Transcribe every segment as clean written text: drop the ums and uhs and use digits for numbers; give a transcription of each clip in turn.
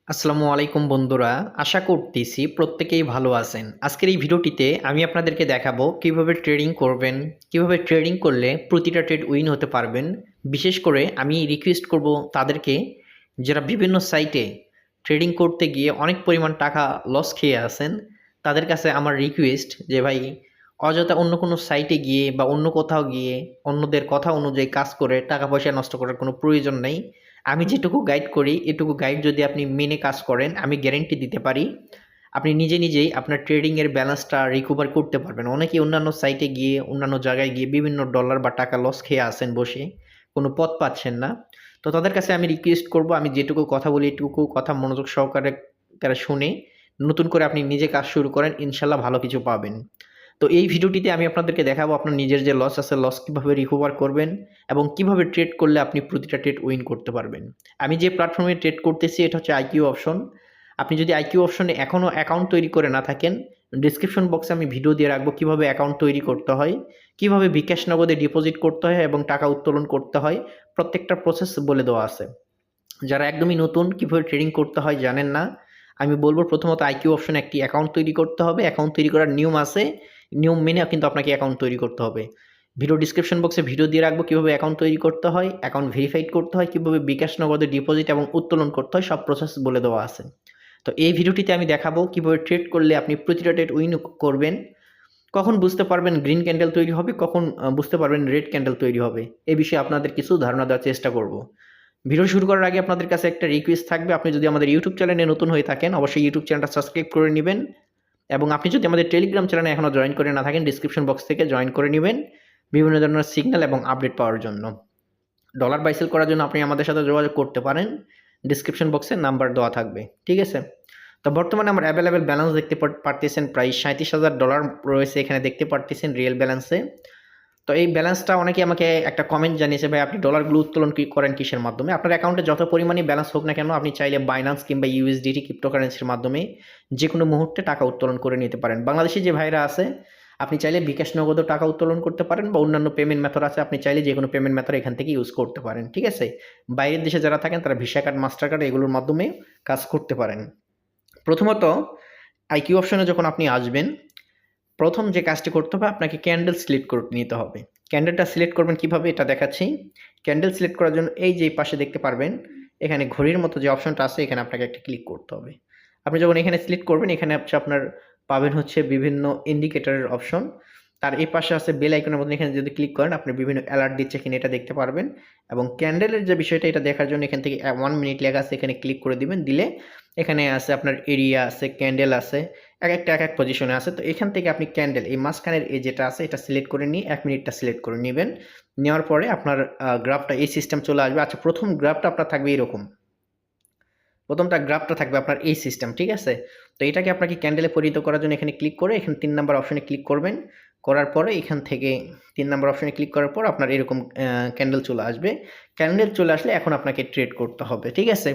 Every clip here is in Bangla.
আসসালামু আলাইকুম বন্ধুরা, আশা করতেছি প্রত্যেকেই ভালো আছেন। আজকের এই ভিডিওটিতে আমি আপনাদেরকে দেখাবো কিভাবে ট্রেডিং করবেন, কিভাবে ট্রেডিং করলে প্রতিটা ট্রেড উইন হতে পারবেন। বিশেষ করে আমি রিকোয়েস্ট করব তাদেরকে যারা বিভিন্ন সাইটে ট্রেডিং করতে গিয়ে অনেক পরিমাণ টাকা লস খেয়ে আছেন। তাদের কাছে আমার রিকোয়েস্ট যে ভাই অযথা অন্য কোনো সাইটে গিয়ে বা অন্য কোথাও গিয়ে অন্যদের কথা অনুযায়ী কাজ করে টাকা পয়সা নষ্ট করার কোনো প্রয়োজন নেই। আমি যেটুকু গাইড করি এটুকু গাইড যদি আপনি মেনে কাজ করেন আমি গ্যারেন্টি দিতে পারি আপনি নিজে নিজেই আপনার ট্রেডিংয়ের ব্যালেন্সটা রিকভার করতে পারবেন। অনেকেই অন্যান্য সাইটে গিয়ে অন্যান্য জায়গায় গিয়ে বিভিন্ন ডলার বা টাকা লস খেয়ে আসেন বসে, কোনো পথ পাচ্ছেন না। তো তাদের কাছে আমি রিকোয়েস্ট করব আমি যেটুকু কথা বলি এটুকু কথা মনোযোগ সহকারে শুনে নতুন করে আপনি নিজে কাজ শুরু করেন, ইনশাল্লাহ ভালো কিছু পাবেন। তো এই ভিডিওটিতে আমি আপনাদেরকে দেখাবো আপনার নিজের যে লস আছে লস কীভাবে রিকভার করবেন এবং কিভাবে ট্রেড করলে আপনি প্রতিটা ট্রেড উইন করতে পারবেন। আমি যে প্ল্যাটফর্মে ট্রেড করতেছি এটা হচ্ছে আইকিউ অপশন। আপনি যদি আইকিউ অপশনে এখনও অ্যাকাউন্ট তৈরি করে না থাকেন, ডিসক্রিপশন বক্সে আমি ভিডিও দিয়ে রাখবো কিভাবে অ্যাকাউন্ট তৈরি করতে হয়, কিভাবে বিকাশ নগদে ডিপোজিট করতে হয় এবং টাকা উত্তোলন করতে হয়, প্রত্যেকটা প্রসেস বলে দেওয়া আছে। যারা একদমই নতুন কিভাবে ট্রেডিং করতে হয় জানেন না, আমি বলবো প্রথমত আইকিউ অপশনে একটি অ্যাকাউন্ট তৈরি করতে হবে। অ্যাকাউন্ট তৈরি করার নিয়ম আছে, নিয়ম মেনে কিন্তু আপনাকে অ্যাকাউন্ট তৈরি করতে হবে। ভিডিও ডিসক্রিপশন বক্সে ভিডিও দিয়ে রাখবো কিভাবে অ্যাকাউন্ট তৈরি করতে হয়, অ্যাকাউন্ট ভেরিফাইড করতে হয়, কিভাবে বিকাশ নগদে ডিপোজিট এবং উত্তোলন করতে হয়, সব প্রসেস বলে দেওয়া আছে। তো এই ভিডিওটিতে আমি দেখাবো কিভাবে ট্রেড করলে আপনি প্রতিটা ট্রেড উইন করবেন, কখন বুঝতে পারবেন গ্রিন ক্যান্ডেল তৈরি হবে, কখন বুঝতে পারবেন রেড ক্যান্ডেল তৈরি হবে। এই বিষয়ে আপনাদের কিছু ধারণা দেওয়ার চেষ্টা করব। ভিডিও শুরু করার আগে আপনাদের কাছে একটা রিকোয়েস্ট থাকবে, আপনি যদি আমাদের ইউটিউব চ্যানেলে নতুন হয়ে থাকেন অবশ্যই ইউটিউব চ্যানেলটা সাবস্ক্রাইব করে নেবেন এবং আপনি যদি আমাদের টেলিগ্রাম চ্যানেলে এখনও জয়েন করে না থাকেন ডিসক্রিপশন বক্স থেকে জয়েন করে নেবেন বিভিন্ন ধরনের সিগন্যাল এবং আপডেট পাওয়ার জন্য। ডলার বাই সেল করার জন্য আপনি আমাদের সাথে যোগাযোগ করতে পারেন, ডিসক্রিপশন বক্সে নাম্বার দেওয়া থাকবে, ঠিক আছে? তো বর্তমানে আমার অ্যাভেলেবেল ব্যালেন্স দেখতে পারতেছেন প্রায় $37,000 রয়েছে এখানে দেখতে পারতেছেন রিয়েল ব্যালেন্সে। তো এই ব্যালেন্সটা অনেকে আমাকে একটা কমেন্ট জানিয়েছে, ভাই আপনি ডলারগুলো উত্তোলন করেন কিসের মাধ্যমে? আপনার অ্যাকাউন্টে যত পরিমাণই ব্যালেন্স হোক না কেন আপনি চাইলে বাইন্যান্স কিংবা ইউএসডিটি ক্রিপ্টোকারেন্সির মাধ্যমে যে কোনো মুহূর্তে টাকা উত্তোলন করে নিতে পারেন। বাংলাদেশি যে ভাইরা আছে আপনি চাইলে বিকাশ নগদও টাকা উত্তোলন করতে পারেন বা অন্যান্য পেমেন্ট মেথড আছে, আপনি চাইলে যে কোনো পেমেন্ট মেথড এখান থেকে ইউজ করতে পারেন, ঠিক আছে? বাইরের দেশে যারা থাকেন তারা ভিসা কার্ড, মাস্টার কার্ড এগুলোর মাধ্যমে কাজ করতে পারেন। প্রথমত আইকিউ অপশনে যখন আপনি আসবেন, প্রথম যে কাজটি করতে হবে আপনাকে ক্যান্ডেল সিলেক্ট করে নিতে হবে। ক্যান্ডেলটা সিলেক্ট করবেন কিভাবে এটা দেখাচ্ছি। ক্যান্ডেল সিলেক্ট করার জন্য এই যে পাশে দেখতে পারবেন এখানে ঘড়ির মতো যে অপশনটা আছে এখানে আপনাকে একটা ক্লিক করতে হবে। আপনি যখন এখানে সিলেক্ট করবেন এখানে হচ্ছে আপনার পাবেন হচ্ছে বিভিন্ন ইন্ডিকেটরের অপশন। তার এই পাশে আছে বেল আইকনের মধ্যে, এখানে যদি ক্লিক করেন আপনি বিভিন্ন অ্যালার্ট দিচ্ছে কিনা এটা দেখতে পারবেন এবং ক্যান্ডেলের যে বিষয়টা এটা দেখার জন্য এখান থেকে 1 মিনিট লেখা আছে এখানে ক্লিক করে দিবেন। দিলে এখানে আছে আপনার এরিয়া আছে, ক্যান্ডেল আছে, এক একটা এক এক পজিশনে আছে। তো এখান থেকে আপনি ক্যান্ডেল এই মাঝখানের এই যেটা আছে এটা সিলেক্ট করে নিয়ে 1 মিনিটটা সিলেক্ট করে নেবেন। নেওয়ার পরে আপনার গ্রাফটা এই সিস্টেম চলে আসবে। আচ্ছা, প্রথম গ্রাফটা আপনার থাকবে এরকম, প্রথমটা গ্রাফটা থাকবে আপনার এই সিস্টেম, ঠিক আছে? তো এটাকে আপনাকে ক্যান্ডেলে পরিণত করার জন্য এখানে ক্লিক করে এখানে 3 নাম্বার অপশনে ক্লিক করবেন। করার পরে এখান থেকে 3 নাম্বার অপশনে ক্লিক করার পর আপনার এরকম ক্যান্ডেল চলে আসবে। ক্যান্ডেল চলে আসলে এখন আপনাকে ট্রেড করতে হবে, ঠিক আছে?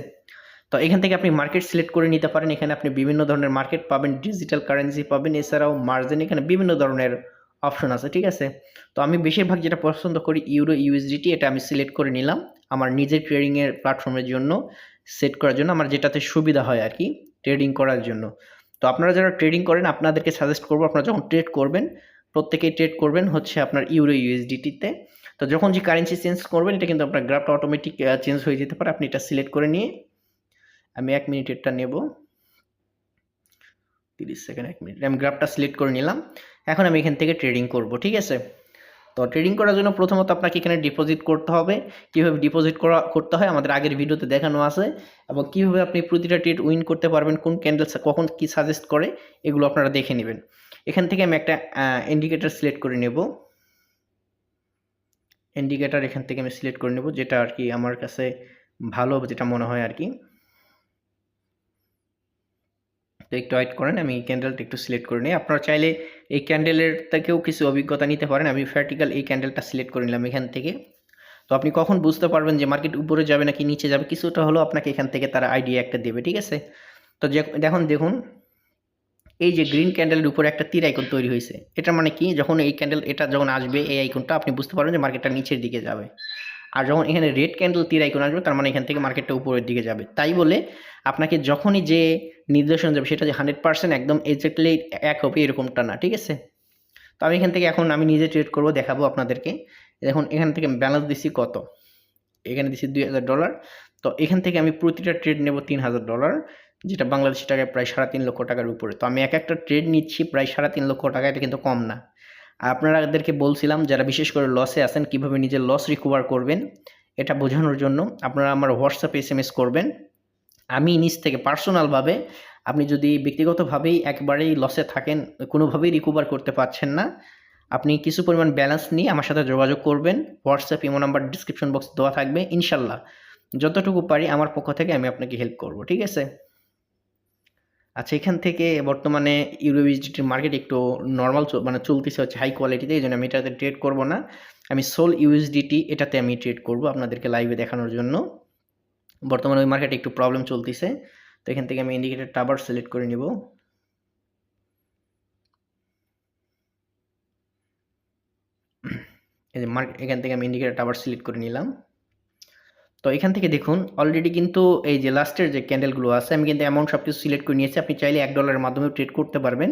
তো এখান থেকে আপনি মার্কেট সিলেক্ট করে নিতে পারেন। এখানে আপনি বিভিন্ন ধরনের মার্কেট পাবেন, ডিজিটাল কারেন্সি পাবেন, এছাড়াও মার্জিন, এখানে বিভিন্ন ধরনের অপশন আছে, ঠিক আছে? তো আমি বেশিরভাগ যেটা পছন্দ করি ইউরো ইউএসডিটি, এটা আমি সিলেক্ট করে নিলাম আমার নিজের ট্রেডিংয়ের প্ল্যাটফর্মের জন্য সেট করার জন্য, আমার যেটাতে সুবিধা হয় আর কি ট্রেডিং করার জন্য। তো আপনারা যারা ট্রেডিং করেন আপনাদেরকে সাজেস্ট করবো আপনারা যখন ট্রেড করবেন প্রত্যেকেই ট্রেড করবেন হচ্ছে আপনার ইউরো ইউএসডিটিতে। তো যখন যে কারেন্সি চেঞ্জ করবেন এটা কিন্তু আপনার গ্রাফটা অটোমেটিক চেঞ্জ হয়ে যেতে পারে। আপনি এটা সিলেক্ট করে নিয়ে আমি 1 মিনিটেরটা নেব, 30 সেকেন্ড 1 মিনিট আমি গ্রাফটা সিলেক্ট করে নিলাম। এখন আমি এখান থেকে ট্রেডিং করব, ঠিক আছে? তো ট্রেডিং করার জন্য প্রথমত আপনাকে এখানে ডিপোজিট করতে হবে। কীভাবে ডিপোজিট করতে হয় আমাদের আগের ভিডিওতে দেখানো আছে এবং কীভাবে আপনি প্রতিটা ট্রেড উইন করতে পারবেন, কোন ক্যান্ডেল কখন কী সাজেস্ট করে এগুলো আপনারা দেখে নেবেন। এখান থেকে আমি একটা ইন্ডিকেটর সিলেক্ট করে নেব। ইন্ডিকেটর এখান থেকে আমি সিলেক্ট করে নেব যেটা আর কি আমার কাছে ভালো যেটা মনে হয় আর কি। তো একটু ওয়েট করেন, আমি ক্যান্ডেলটা একটু সিলেক্ট করে নিই। আপনারা চাইলে এই ক্যান্ডেলের থেকেও কিছু অভিজ্ঞতা নিতে পারেন। আমি ভার্টিক্যাল এই ক্যান্ডেলটা সিলেক্ট করে নিলাম এখান থেকে। তো আপনি কখন বুঝতে পারবেন যে মার্কেট উপরে যাবে নাকি নিচে যাবে কিছুটা হলেও আপনাকে এখান থেকে তারা আইডিয়া একটা দেবে, ঠিক আছে? তো দেখুন এই যে গ্রিন ক্যান্ডেলের উপরে একটা তীর আইকন তৈরি হয়েছে, এটা মানে কি যখন এই ক্যান্ডেল এটা যখন আসবে এই আইকনটা আপনি বুঝতে পারবেন যে মার্কেটটা নিচের দিকে যাবে। আর যখন এখানে রেড ক্যান্ডেল তীর আইকন আসবে তার মানে এখান থেকে মার্কেটটা উপরের দিকে যাবে। তাই বলে আপনাকে যখনই যে নির্দেশনা যাবে সেটা যে 100% একদম এক্স্যাক্টলি এক হবে এরকমটা না, ঠিক আছে? তো আমি এখান থেকে এখন আমি নিজে ট্রেড করব, দেখাবো আপনাদেরকে। দেখুন এখান থেকে ব্যালেন্স দিছি কত, এখানে দিছি $2000। তো এখান থেকে আমি প্রতিটা ট্রেড নেব $3000, যেটা বাংলাদেশি টাকায় প্রায় 3.5 লক্ষ টাকার উপরে। তো আমি একটা ট্রেড নিচ্ছি প্রায় 3.5 লক্ষ টাকা, এটা কিন্তু কম না। আর আপনাদেরকে বলছিলাম যারা বিশেষ করে লসে আছেন কিভাবে নিজের লস রিকভার করবেন, এটা বোঝানোর জন্য আপনারা আমার হোয়াটসঅ্যাপে SMS করবেন। আমি নিজ থেকে পার্সোনালভাবে, আপনি যদি ব্যক্তিগতভাবেই একবারেই লসে থাকেন, কোনোভাবেই রিকভার করতে পারছেন না, আপনি কিছু পরিমাণ ব্যালেন্স নিয়ে আমার সাথে যোগাযোগ করবেন। WhatsApp imo number description box দেওয়া থাকবে। ইনশাল্লাহ যতটুকু পারি আমার পক্ষ থেকে আমি আপনাকে হেল্প করব, ঠিক আছে? আচ্ছা, এখান থেকে বর্তমানে ইউএসডিটির মার্কেট একটু নর্মাল মানে চলতেছে হচ্ছে হাই কোয়ালিটিতে, এই জন্য আমি এটাতে ট্রেড করব না। আমি সোল ইউএসডিটি এটাতে আমি ট্রেড করব আপনাদেরকে লাইভে দেখানোর জন্য। বর্তমানে ওই মার্কেটে একটু প্রবলেম চলতেছে। তো এখান থেকে আমি ইন্ডিকেটর টাবার সিলেক্ট করে নিব। এই যে এখান থেকে আমি ইন্ডিকেটর টাবার সিলেক্ট করে নিলাম। তো এখান থেকে দেখুন অলরেডি কিন্তু এই যে লাস্টের যে ক্যান্ডেলগুলো আছে আমি কিন্তু অ্যামাউন্ট সব কিছু সিলেক্ট করে নিয়েছি। আপনি চাইলে $1 মাধ্যমে ট্রেড করতে পারবেন।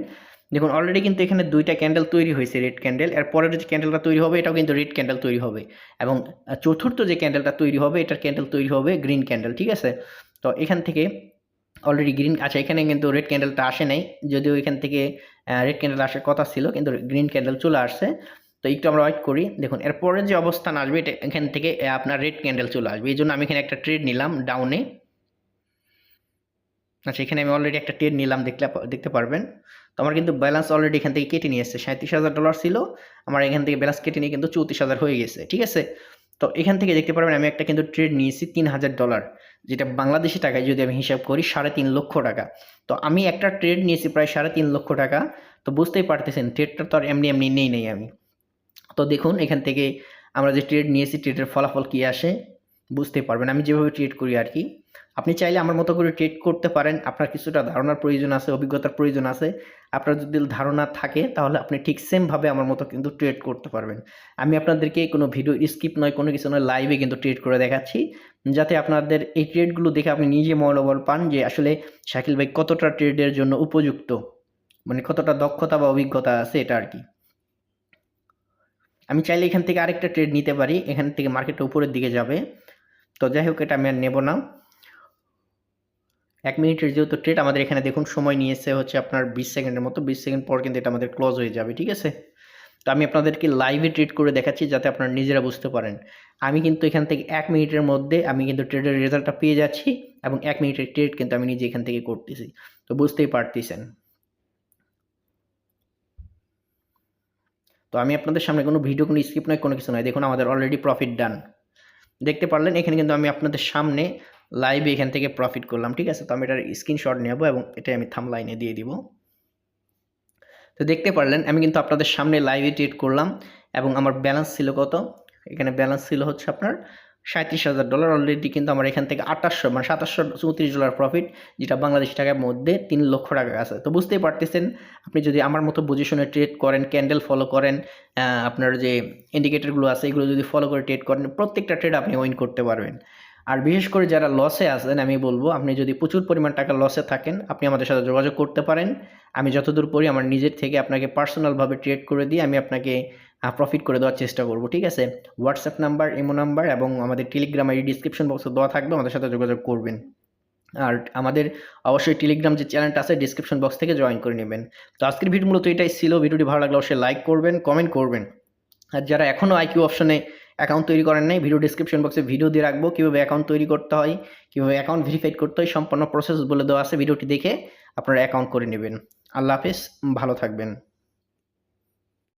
দেখুন অলরেডি কিন্তু এখানে 2টা ক্যান্ডেল তৈরি হয়েছে, রেড ক্যান্ডেল। এর পরের যে ক্যান্ডেলটা তৈরি হবে এটাও কিন্তু রেড ক্যান্ডেল তৈরি হবে, এবং চতুর্থ যে ক্যান্ডেলটা তৈরি হবে এটার ক্যান্ডেল তৈরি হবে গ্রিন ক্যান্ডেল, ঠিক আছে? তো এখান থেকে অলরেডি গ্রিন, আচ্ছা এখানে কিন্তু রেড ক্যান্ডেলটা আসে নাই, যদিও এখান থেকে রেড ক্যান্ডেল আসার কথা ছিল, কিন্তু গ্রিন ক্যান্ডেল চলে আসছে। তো একটু আমরা ওয়েট করি। দেখুন এরপরে যে অবস্থান আসবে এটা এখান থেকে আপনার রেড ক্যান্ডেল চলে আসবে, এই জন্য আমি এখানে একটা ট্রেড নিলাম ডাউনে। আচ্ছা এখানে আমি অলরেডি একটা ট্রেড নিলাম, দেখতে পারবেন। তো আমার কিন্তু ব্যালেন্স অলরেডি এখান থেকে কেটে নিয়ে এসছে। $37,000 ছিল, আমার এখান থেকে ব্যালেন্স কেটে নিয়ে কিন্তু $34,000 হয়ে গেছে, ঠিক আছে? তো এখান থেকে দেখতে পারবেন আমি একটা কিন্তু ট্রেড নিয়েছি $3,000, যেটা বাংলাদেশি টাকায় যদি আমি হিসাব করি 3.5 লক্ষ টাকা। তো আমি একটা ট্রেড নিয়েছি প্রায় 3.5 লক্ষ টাকা। তো বুঝতেই পারতেছেন ট্রেডটা তো আর এমনি এমনি নেই আমি। তো দেখুন এখান থেকে আমরা যে ট্রেড নিয়েছি ট্রেডের ফলাফল কী আসে বুঝতেই পারবেন, আমি যেভাবে ট্রেড করি আর কি। আপনি চাইলে আমার মতো করে ট্রেড করতে পারেন। আপনার কিছুটা ধারণার প্রয়োজন আছে, অভিজ্ঞতার প্রয়োজন আছে। আপনার যদি ধারণা থাকে তাহলে আপনি ঠিক সেমভাবে আমার মতো কিন্তু ট্রেড করতে পারবেন। আমি আপনাদেরকে কোনো ভিডিও স্কিপ নয়, কোনো কিছু নয়, লাইভে কিন্তু ট্রেড করে দেখাচ্ছি, যাতে আপনাদের এই ট্রেডগুলো দেখে আপনি নিজে মনোবল পান যে আসলে শাকিল ভাই কতটা ট্রেডের জন্য উপযুক্ত, মানে কতটা দক্ষতা বা অভিজ্ঞতা আছে এটা আর কি। আমি চাইলে এখান থেকে আরেকটা ট্রেড নিতে পারি, এখান থেকে মার্কেটটা উপরের দিকে যাবে। তো যাই হোক এটা আমি আর নেব না। 1 মিনিটের যেহেতু ট্রেড আমাদের এখানে দেখুন সময় নিয়েছে হচ্ছে আপনার 20 সেকেন্ডের মতো। 20 সেকেন্ড পর কিন্তু এটা আমাদের ক্লোজ হয়ে যাবে, ঠিক আছে? তো আমি আপনাদেরকে লাইভে ট্রেড করে দেখাচ্ছি যাতে আপনারা নিজেরা বুঝতে পারেন। আমি কিন্তু এখান থেকে 1 মিনিটের মধ্যে আমি কিন্তু ট্রেডের রেজাল্টটা পেয়ে যাচ্ছি, এবং 1 মিনিটের ট্রেড কিন্তু আমি নিজে এখান থেকে করতেছি। তো বুঝতেই পারতেছেন। তো আমি আপনাদের সামনে কোনো ভিডিও, কোনো স্কিপ নয়, কোনো কিছু নয়। দেখুন আমাদের অলরেডি প্রফিট ডান। দেখতে পারলেন এখানে কিন্তু আমি আপনাদের সামনে লাইভে এখান থেকে প্রফিট করলাম, ঠিক আছে? তো আমি এটার স্ক্রিনশট নেব এবং এটাই আমি থাম্বনেইলে দিয়ে দিব। তো দেখতে পারলেন আমি কিন্তু আপনাদের সামনে লাইভে ট্রেড করলাম, এবং আমার ব্যালেন্স ছিল কত? এখানে ব্যালেন্স ছিল হচ্ছে আপনার $37,000। অলরেডি কিন্তু আমার এখান থেকে 2800 মানে $2734 প্রফিট, যেটা বাংলাদেশি টাকার মধ্যে 3 লক্ষ টাকা আছে। তো বুঝতেই পারতেছেন আপনি যদি আমার মতো বুঝে শুনে ট্রেড করেন, ক্যান্ডেল ফলো করেন, আপনার যে ইন্ডিকেটরগুলো আছে এগুলো যদি ফলো করে ট্রেড করেন, প্রত্যেকটা ট্রেড আপনি উইন করতে পারবেন। আর বিশেষ করে যারা লসে আছেন আমি বলবো, আপনি যদি প্রচুর পরিমাণ টাকা লসে থাকেন আপনি আমাদের সাথে যোগাযোগ করতে পারেন। আমি যতদূর পারি আমার নিজের থেকে আপনাকে পার্সোনালভাবে ট্রেড করে দিয়ে আমি আপনাকে প্রফিট করে দেওয়ার চেষ্টা করব, ঠিক আছে? হোয়াটসঅ্যাপ নাম্বার, ইমো নাম্বার এবং আমাদের টেলিগ্রাম আইডি ডিসক্রিপশন বক্সে দেওয়া থাকবে, আমাদের সাথে যোগাযোগ করবেন। আর আমাদের অবশ্যই টেলিগ্রাম যে চ্যানেলটা আছে ডিসক্রিপশন বক্স থেকে জয়েন করে নেবেন। তো আজকের ভিডিও মূলত এটাই ছিল। ভিডিওটি ভালো লাগলে অবশ্যই লাইক করবেন, কমেন্ট করবেন। আর যারা এখনও আইকিউ অপশনে অ্যাকাউন্ট তৈরি করেন নাই, ভিডিও ডিসক্রিপশন বক্সে ভিডিও দিয়ে রাখবো কীভাবে অ্যাকাউন্ট তৈরি করতে হয়, কীভাবে অ্যাকাউন্ট ভেরিফাইড করতে হয়, সম্পূর্ণ প্রসেস বলে দেওয়া আছে। ভিডিওটি দেখে আপনারা অ্যাকাউন্ট করে নেবেন। আল্লাহ হাফেজ, ভালো থাকবেন।